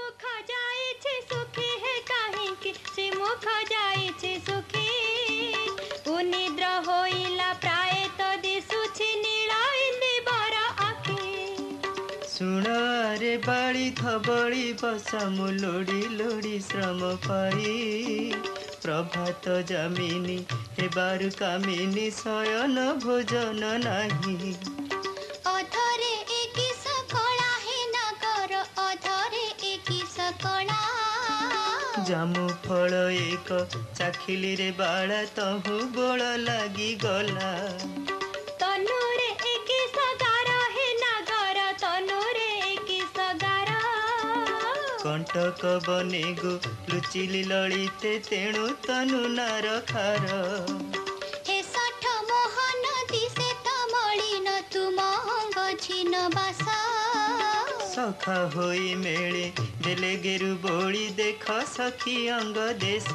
मुख जाए छे सुखी है काहे के से मुख जाए छे सुखी उनिद्र होइला प्राय तो दिसुछि नीला इंदिवर आखि सुण रे बाड़ी थबड़ी बसा मु लोड़ी लोड़ी श्रम पाई प्रभात जामिनी हे बारु कामिनी शयन भोजन नाही अधरे एकी सकला हे नगर अधरे एकी सकला जामु फल एक चाखिली रे बाड़ा तहु बोल लागी गला तनुरे एकी सगार हे नगर तनुरे एकी सगार कंटक बने गो लुचिली ललिते तेणु तनु नार खार हे सठ मोहन दिसे तमलिन तुम गछिन बासा सखा होई मेले देले गेरु बोली देख सखी अंग देश